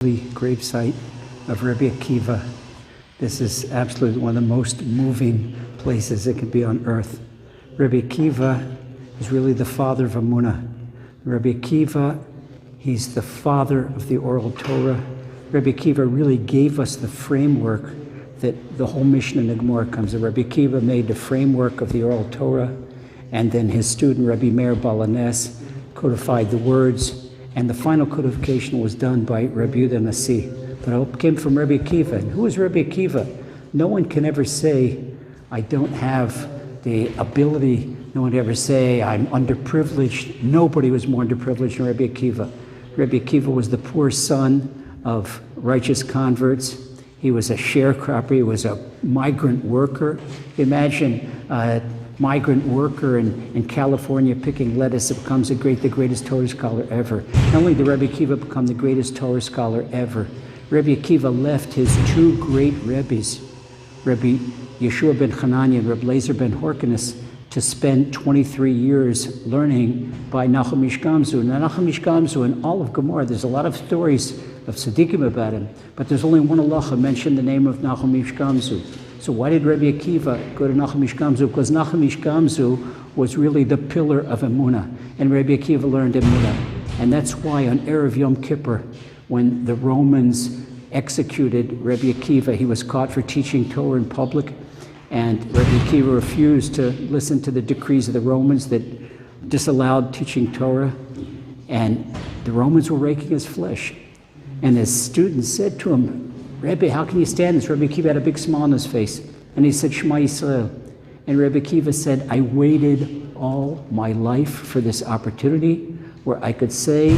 The gravesite of Rebbe Akiva. This is absolutely one of the most moving places it can be on earth. Rebbe Akiva is really the father of Emuna. Rebbe Akiva, he's the father of the oral Torah. Rebbe Akiva really gave us the framework that the whole Mishnah and the Gemara comes. Rebbe Akiva made the framework of the oral Torah, and then his student Rebbe Meir Balanes codified the words. And the final codification was done by Rebbe Yehuda Nasi. But it came from Rebbe Akiva. And who is Rebbe Akiva? No one can ever say, I don't have the ability. No one can ever say, I'm underprivileged. Nobody was more underprivileged than Rebbe Akiva. Rebbe Akiva was the poor son of righteous converts. He was a sharecropper. He was a migrant worker. Imagine a migrant worker in California picking lettuce. It becomes the greatest Torah scholar ever. Not only did Rebbe Akiva become the greatest Torah scholar ever, Rebbe Akiva left his two great Rebbes, Rebbe Yeshua ben Hanania and Rebbe Lezer ben Horkenes, to spend 23 years learning by Nachum Ish Gamzu. Now, Nachum Ish Gamzu in all of Gemara, there's a lot of stories of tzaddikim about him, but there's only one halacha mentioned the name of Nachum Ish Gamzu. So why did Rebbe Akiva go to Nachum Ish Gamzu? Because Nachum Ish Gamzu was really the pillar of Emuna, and Rebbe Akiva learned Emuna. And that's why on Erev Yom Kippur, when the Romans executed Rebbe Akiva, he was caught for teaching Torah in public, and Rebbe Akiva refused to listen to the decrees of the Romans that disallowed teaching Torah, and the Romans were raking his flesh. And his students said to him, Rebbe, how can you stand this? Rebbe Akiva had a big smile on his face. And he said, Shema Yisrael. And Rebbe Akiva said, I waited all my life for this opportunity where I could say,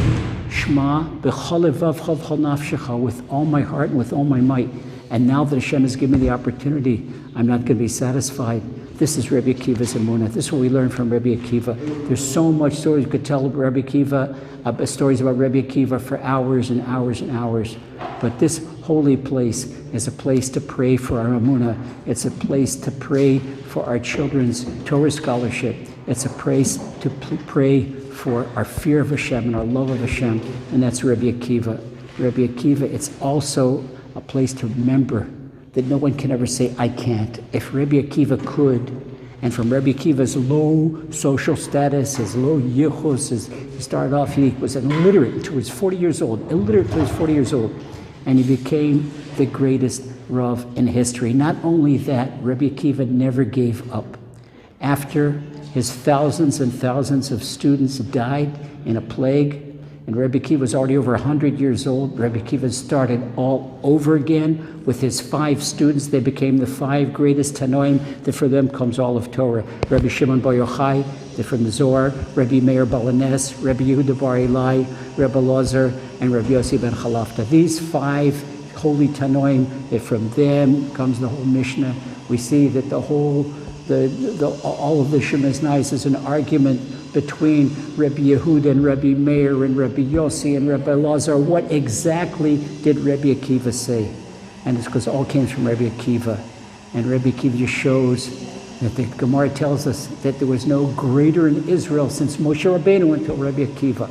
Shema, b'chol levavcha v'chol nafshecha, with all my heart and with all my might. And now that Hashem has given me the opportunity, I'm not going to be satisfied. This is Rebbe Akiva's Emuna. This is what we learn from Rebbe Akiva. There's so much stories. You could tell Rebbe Akiva, stories about Rebbe Akiva for hours and hours and hours. But this holy place is a place to pray for our Emuna. It's a place to pray for our children's Torah scholarship. It's a place to pray for our fear of Hashem and our love of Hashem, and that's Rebbe Akiva. Rebbe Akiva, it's also a place to remember that no one can ever say, I can't. If Rebbe Akiva could, and from Rebbe Akiva's low social status, his low yichus, he started off, he was an illiterate until he was 40 years old, and he became the greatest Rav in history. Not only that, Rebbe Akiva never gave up. After his thousands and thousands of students died in a plague, and Rebbe Akiva was already over 100 years old, Rebbe Akiva started all over again with his 5 students. They became the 5 greatest Tanoim, that for them comes all of Torah. Rebbe Shimon Bar Yochai, that from the Zohar, Rebbe Meir Balanes, Rebbe Yehuda Bar Eli, Rebbe Lazar, and Rebbe Yossi ben Chalafta. These 5 holy Tanoim, that from them comes the whole Mishnah. We see that all of the Shemoneh Esrei is an argument between Rebbe Yehuda and Rebbe Meir and Rebbe Yossi and Rebbe Lazar. What exactly did Rebbe Akiva say? And it's because it all came from Rebbe Akiva. And Rebbe Akiva just shows that the Gemara tells us that there was no greater in Israel since Moshe Rabbeinu until Rebbe Akiva.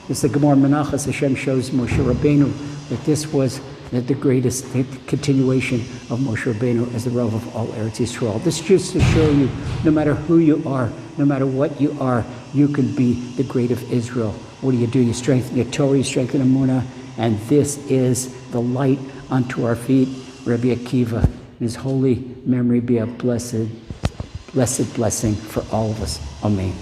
It's the Gemara Menachos. Hashem shows Moshe Rabbeinu that this was the greatest continuation of Moshe Rabbeinu as the Rav of all Eretz Yisrael. This is just to show you, no matter who you are, no matter what you are, you can be the great of Israel. What do? You strengthen your Torah, you strengthen Emuna, and this is the light unto our feet. Rebbe Akiva, his holy memory be a blessed blessing for all of us. Amen.